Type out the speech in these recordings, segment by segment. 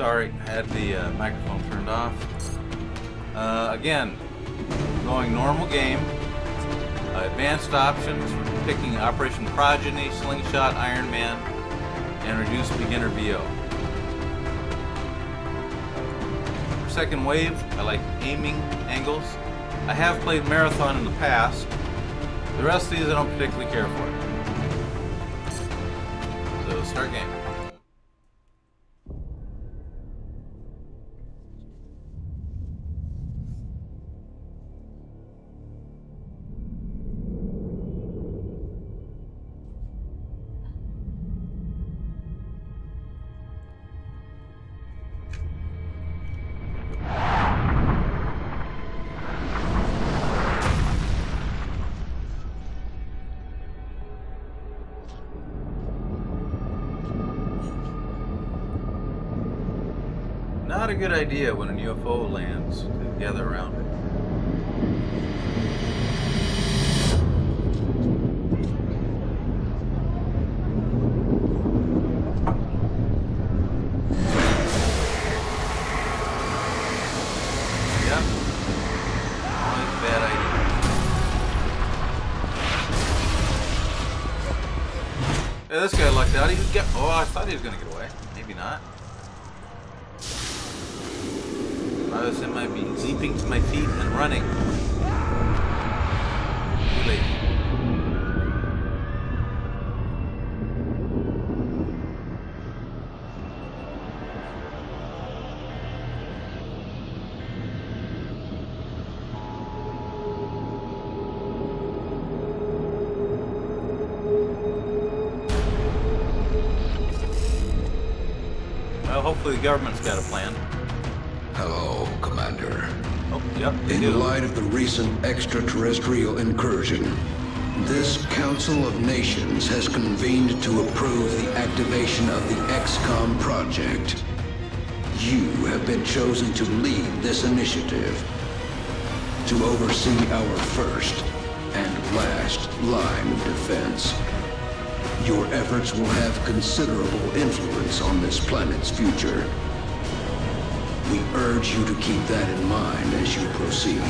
Sorry, I had the microphone turned off. Again, going normal game. Advanced options, picking Operation Progeny, Slingshot, Iron Man, and reduced beginner VO. Second wave, I like aiming angles. I have played Marathon in the past. The rest of these I don't particularly care for. So start game. Not a good idea when a UFO lands to gather around it. Yep. Always a bad idea. Yeah, this guy lucked out. He could get. Oh, I thought he was going to get away. Maybe not. I was in my be leaping to my feet and running. Too late. Well, hopefully the government's got a plan. Hello, Commander. Oh, yep, In light of the recent extraterrestrial incursion, this Council of Nations has convened to approve the activation of the XCOM project. You have been chosen to lead this initiative, to oversee our first and last line of defense. Your efforts will have considerable influence on this planet's future. We urge you to keep that in mind as you proceed.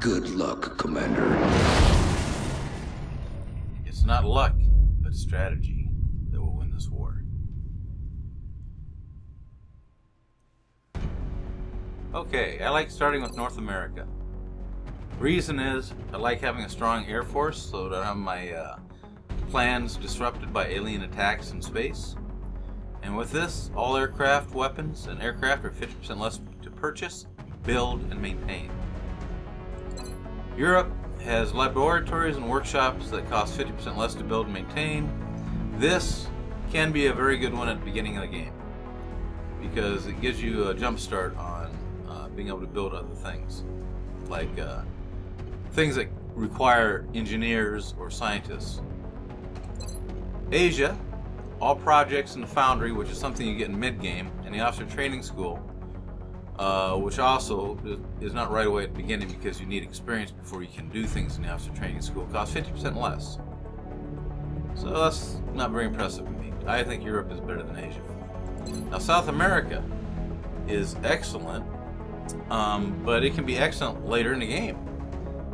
Good luck, Commander. It's not luck, but strategy that will win this war. Okay, I like starting with North America. Reason is, I like having a strong air force so that I don't have my plans disrupted by alien attacks in space. And with this, all aircraft, weapons, and aircraft are 50% less to purchase, build, and maintain. Europe has laboratories and workshops that cost 50% less to build and maintain. This can be a very good one at the beginning of the game because it gives you a jump start on being able to build other things, like things that require engineers or scientists. Asia, all projects in the Foundry, which is something you get in mid-game, and the Officer Training School, which also is not right away at the beginning because you need experience before you can do things in the Officer Training School, costs 50% less. So that's not very impressive to me. I think Europe is better than Asia. Now South America is excellent, but it can be excellent later in the game.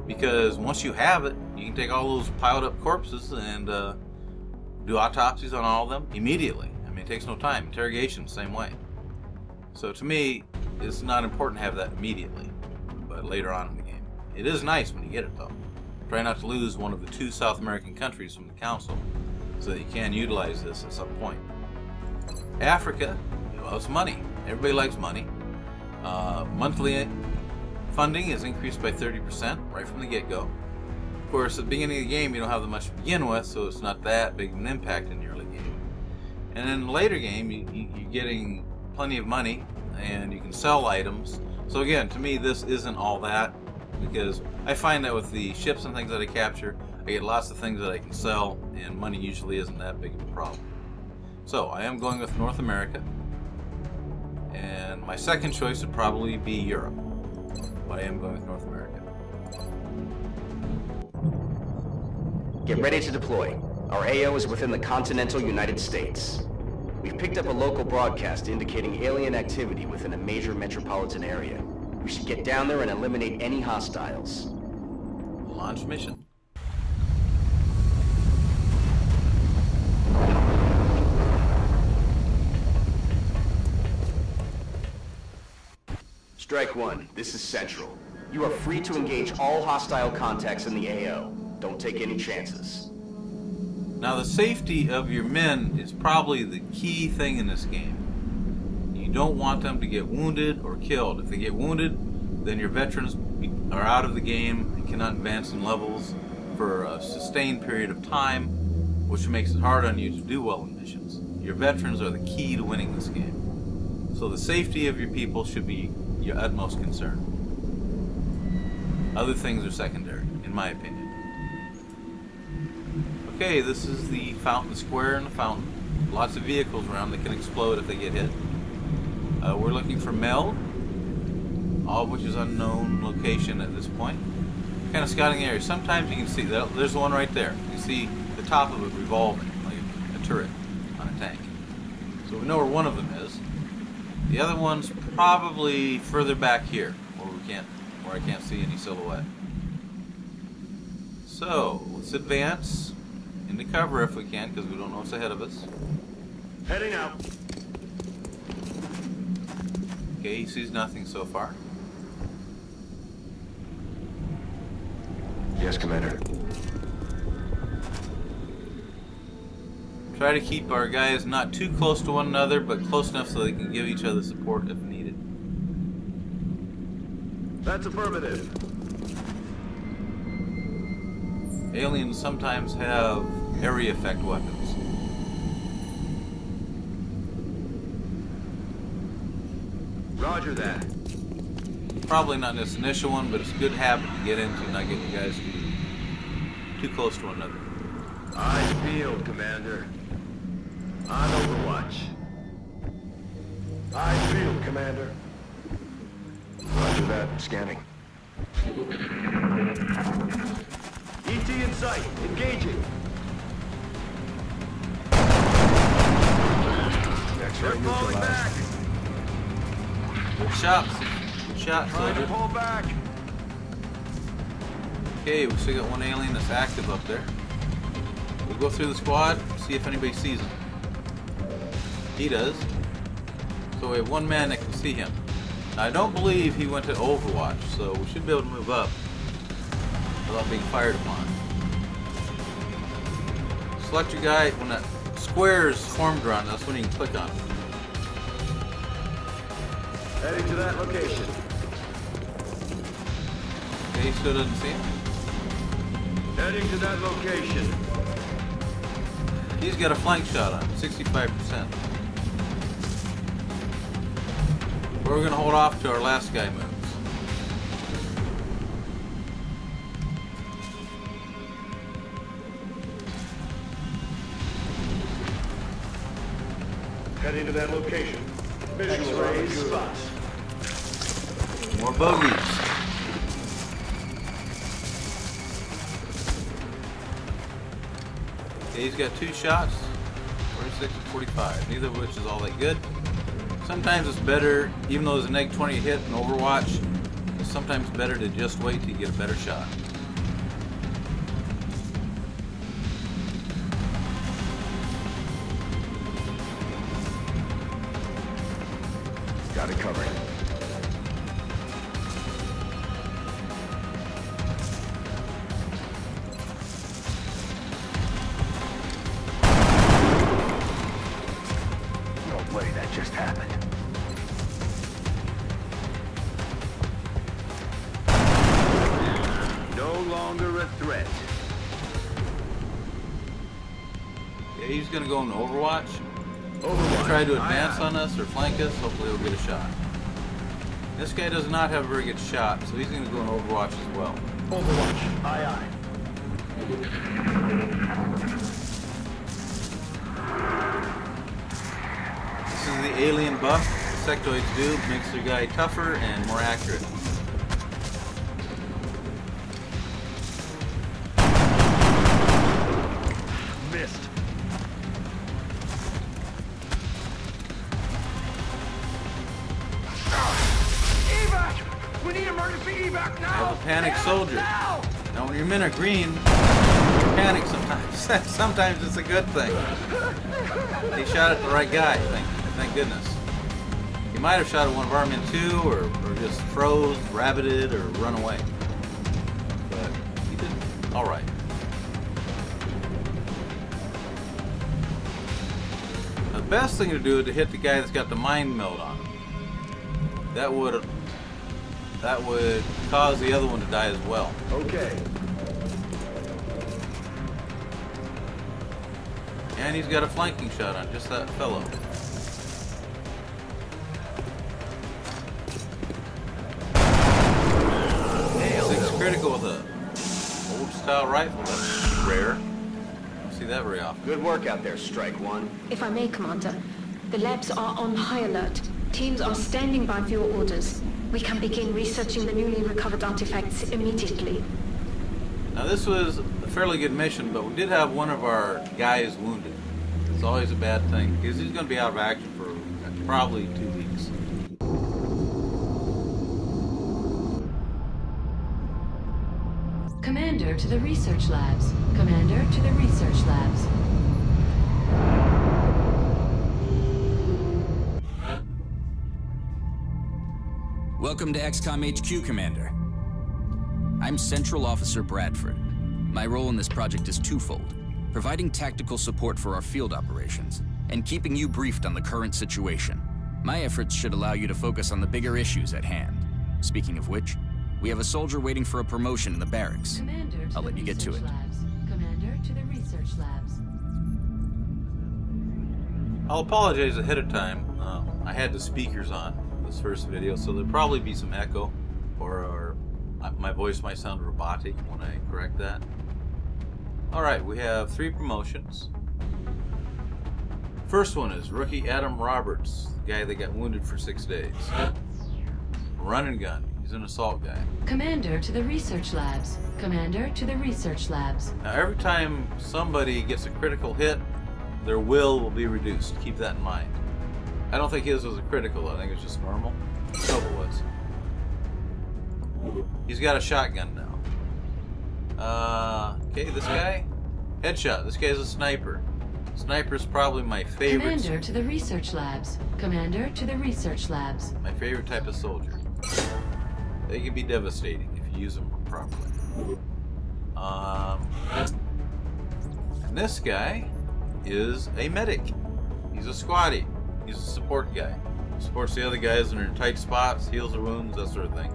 Because once you have it, you can take all those piled up corpses and do autopsies on all of them immediately. I mean, it takes no time. Interrogation, same way. So to me, it's not important to have that immediately, but later on in the game. It is nice when you get it, though. Try not to lose one of the 2 South American countries from the Council, so that you can utilize this at some point. Africa, well, it's money. Everybody likes money. Monthly funding is increased by 30% right from the get-go. Of course, at the beginning of the game, you don't have that much to begin with, so it's not that big of an impact in the early game. And in the later game, you're getting plenty of money, and you can sell items. So again, to me, this isn't all that, because I find that with the ships and things that I capture, I get lots of things that I can sell, and money usually isn't that big of a problem. So I am going with North America, and my second choice would probably be Europe, but I am going with North America. Get ready to deploy. Our AO is within the continental United States. We've picked up a local broadcast indicating alien activity within a major metropolitan area. We should get down there and eliminate any hostiles. Launch mission. Strike one, this is Central. You are free to engage all hostile contacts in the AO. Don't take any chances. Now, the safety of your men is probably the key thing in this game. You don't want them to get wounded or killed. If they get wounded, then your veterans are out of the game and cannot advance in levels for a sustained period of time, which makes it hard on you to do well in missions. Your veterans are the key to winning this game. So the safety of your people should be your utmost concern. Other things are secondary, in my opinion. Okay, this is the fountain, the square and the fountain. Lots of vehicles around that can explode if they get hit. We're looking for Mel, all of which is unknown location at this point. Kind of scouting the area. Sometimes you can see, there's the one right there. You can see the top of it revolving, like a turret on a tank. So we know where one of them is. The other one's probably further back here, where I can't see any silhouette. So, let's advance into cover if we can, because we don't know what's ahead of us. Heading out. Okay, he sees nothing so far. Yes, Commander. Try to keep our guys not too close to one another, but close enough so they can give each other support if needed. That's affirmative. Aliens sometimes have area effect weapons. Roger that. Probably not this initial one, but it's a good habit to get into, not get you guys too close to one another. Eyes peeled, Commander. On Overwatch. Eyes peeled, Commander. Roger that. Scanning. ET in sight. Engaging. They're falling back. Good shots. Good shot, Trying to soldier. pull back. Okay, we still got one alien that's active up there. We'll go through the squad, see if anybody sees him. He does. So we have one man that can see him. Now, I don't believe he went to Overwatch, so we should be able to move up without being fired upon. Select your guy. When that square is formed around, that's when you can click on it. Heading to that location. Okay, he still doesn't see him. Heading to that location. He's got a flank shot on him, 65%. We're going to hold off till our last guy moves. Heading to that location. Visual X-rays spot. More bogeys. Okay, he's got two shots, 46 and 45, neither of which is all that good. Sometimes it's better, even though there's a -20 hit in Overwatch, it's sometimes better to just wait till you get a better shot. Got it covered. No way that just happened. No longer a threat. Yeah, he's going to go into Overwatch. Overwatch. Try to advance on us or flank us, hopefully he'll get a shot. This guy does not have a very good shot, so he's going to go in Overwatch as well. Overwatch. Aye, aye. This is the alien buff the sectoids do, makes their guy tougher and more accurate. panic soldier. Now when your men are green, you panic sometimes. Sometimes it's a good thing. He shot at the right guy, thank goodness. He might have shot at one of our men too, or just froze, rabbited, or run away. But he did alright. The best thing to do is to hit the guy that's got the mind meld on him. That would cause the other one to die as well. Okay. And he's got a flanking shot on just that fellow. 6 critical with a old style rifle. That's rare. Don't see that very often. Good work out there, Strike One. If I may, Commander, the labs are on high alert. Teams are standing by for your orders. We can begin researching the newly recovered artifacts immediately. Now this was a fairly good mission, but we did have one of our guys wounded. It's always a bad thing, because he's going to be out of action for probably 2 weeks. Commander to the research labs. Commander to the research labs. Welcome to XCOM HQ, Commander. I'm Central Officer Bradford. My role in this project is twofold: providing tactical support for our field operations, and keeping you briefed on the current situation. My efforts should allow you to focus on the bigger issues at hand. Speaking of which, we have a soldier waiting for a promotion in the barracks. I'll let you get to it. Commander to the research labs. I'll apologize ahead of time. I had the speakers on this first video, so there'll probably be some echo, or my voice might sound robotic when I correct that. Alright, we have 3 promotions. First one is Rookie Adam Roberts, the guy that got wounded for 6 days. Run and gun. He's an assault guy. Commander to the research labs. Commander to the research labs. Now every time somebody gets a critical hit, their will be reduced. Keep that in mind. I don't think his was a critical, I think it was just normal. I hope it was. He's got a shotgun now. Okay, this guy? Headshot. This guy's a sniper. Sniper's probably my favorite. Commander to the research labs. Commander to the research labs. My favorite type of soldier. They can be devastating if you use them properly. And this guy is a medic. He's a squatty. He's a support guy. Supports the other guys when they're in tight spots, heals their wounds, that sort of thing.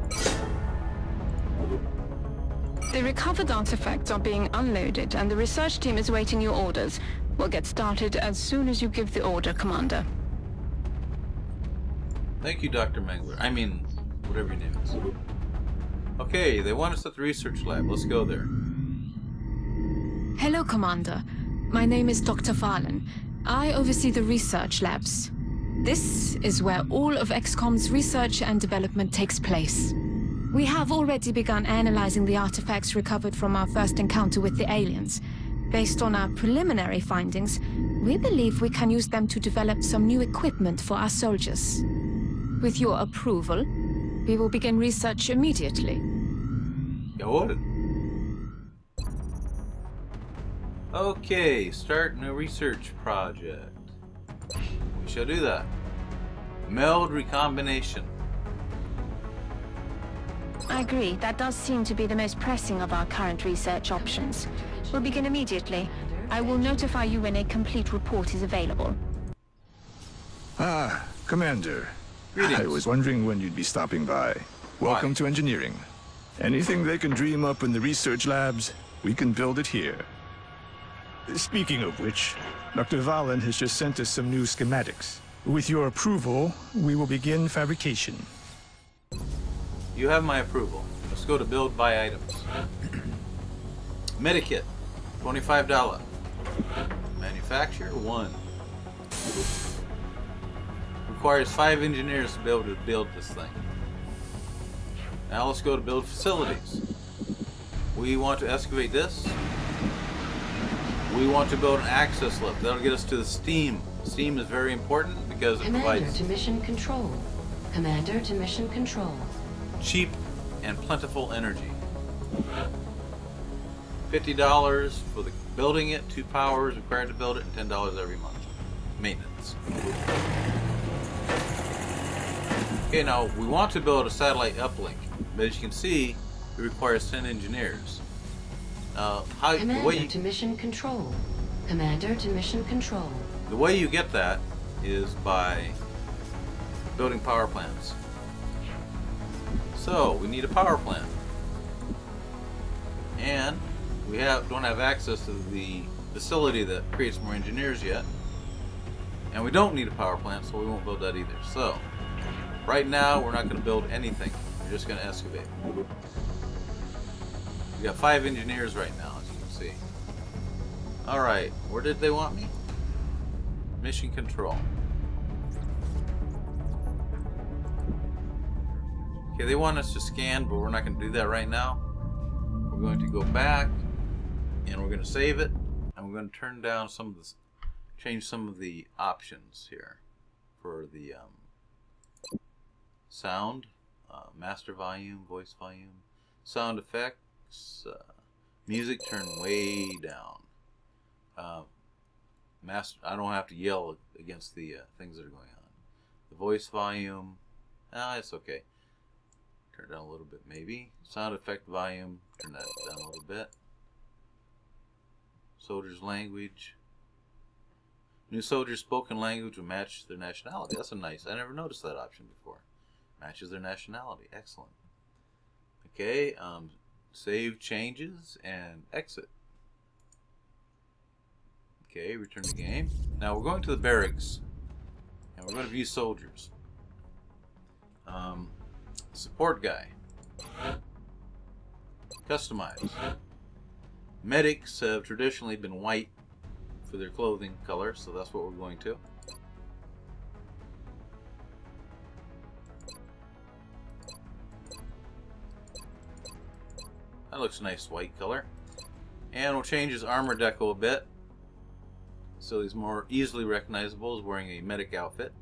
The recovered artifacts are being unloaded, and the research team is waiting your orders. We'll get started as soon as you give the order, Commander. Thank you, Dr. Mengler. I mean, whatever your name is. Okay, they want us at the research lab. Let's go there. Hello, Commander. My name is Dr. Valen. I oversee the research labs. This is where all of XCOM's research and development takes place. We have already begun analyzing the artifacts recovered from our first encounter with the aliens. Based on our preliminary findings, we believe we can use them to develop some new equipment for our soldiers. With your approval, we will begin research immediately. Go on. Okay, start new research project. We shall do that. Meld recombination. I agree. That does seem to be the most pressing of our current research options. We'll begin immediately. I will notify you when a complete report is available. Ah, Commander. Greetings. I was wondering when you'd be stopping by. Welcome to engineering. Anything they can dream up in the research labs, we can build it here. Speaking of which, Dr. Valen has just sent us some new schematics. With your approval, we will begin fabrication. You have my approval. Let's go to build by items. Medikit, $25. Manufacture, 1. Requires 5 engineers to be able to build this thing. Now let's go to build facilities. We want to excavate this. We want to build an access lift. That'll get us to the steam. Steam is very important because it Commander provides to mission control. Commander to mission control. cheap and plentiful energy. $50 for the building it, 2 powers required to build it, and $10 every month. Maintenance. Okay, now we want to build a satellite uplink, but as you can see, it requires 10 engineers. Commander to mission control. Commander to mission control. The way you get that is by building power plants. So we need a power plant, and we don't have access to the facility that creates more engineers yet, and we don't need a power plant, so we won't build that either. So right now we're not going to build anything. We're just going to excavate. We got 5 engineers right now, as you can see. All right, where did they want me? Mission control. Okay, they want us to scan, but we're not going to do that right now. We're going to go back, and we're going to save it, and we're going to turn down some of the, change some of the options here for the sound, master volume, voice volume, sound effects, music turn way down. I don't have to yell against the things that are going on. The voice volume, it's okay. Turn it down a little bit, maybe. Sound effect volume, turn that down a little bit. Soldiers' language. New soldiers' spoken language will match their nationality. That's a nice. I never noticed that option before. Matches their nationality. Excellent. Okay, save changes and exit. Okay, return to game. Now we're going to the barracks, and we're going to view soldiers. Support guy. Customize. Medics have traditionally been white for their clothing color, so that's what we're going to. That looks nice, white color. And we'll change his armor deco a bit, so he's more easily recognizable as wearing a medic outfit.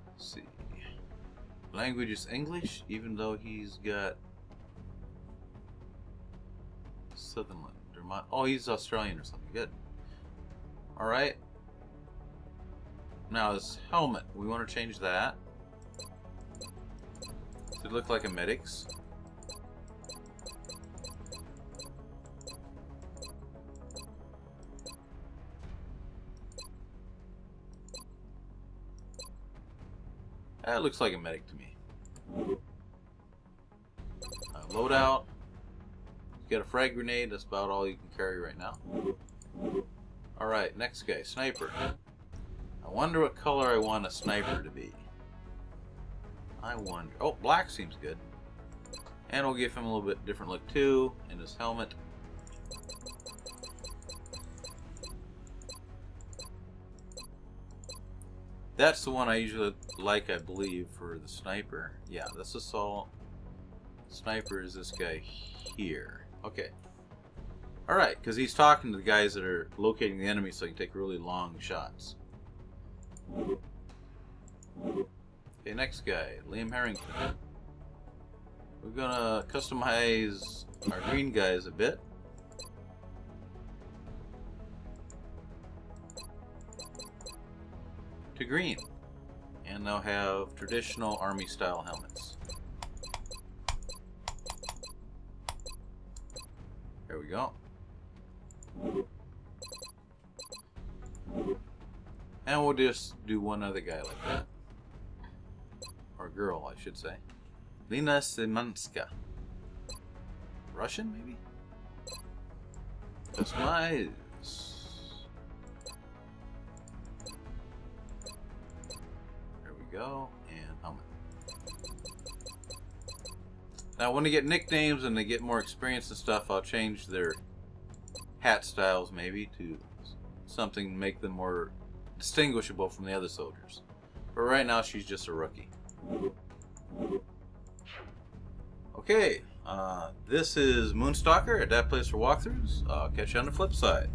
Let's see. Language is English, even though he's got Sutherland. Oh, he's Australian or something. Good. Alright. Now his helmet, we want to change that to look like a medic's. That looks like a medic to me. Loadout. You got a frag grenade, that's about all you can carry right now. Alright, next guy, sniper. I wonder what color I want a sniper to be. I wonder. Oh, black seems good. And we'll give him a little bit different look too, in his helmet. That's the one I usually like, I believe, for the sniper. Yeah, this assault. Sniper is this guy here. Okay. Alright, because he's talking to the guys that are locating the enemy so he can take really long shots. Okay, next guy, Liam Harrington. We're gonna customize our green guys a bit. To green. And they'll have traditional army style helmets. There we go. And we'll just do one other guy like that. Or girl, I should say. Lina Semanska. Russian, maybe? Customize. There we go. And helmet. Now, when they get nicknames and they get more experience and stuff, I'll change their hat styles maybe to something to make them more distinguishable from the other soldiers. But right now, she's just a rookie. Okay, this is Moonstalker at That Place for Walkthroughs. I'll catch you on the flip side.